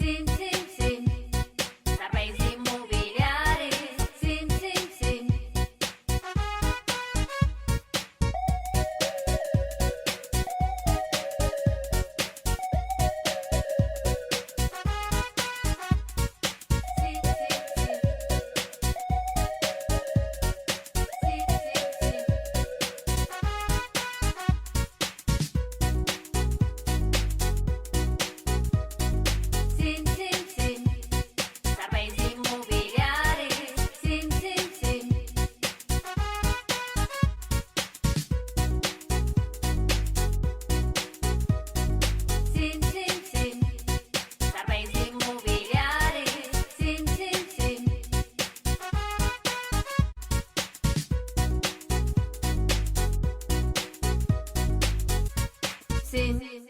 Sin, sin, sin. Sapesi immobiliare. Sin, sin, sin. Sin, sin, sin. Sin, sin, sin. Sin, sin, sin. Sapesi immobiliare. Sin, sin, sin. Sin, sin, sin. Sapesi immobiliare. Sin, sin, sin. Sin.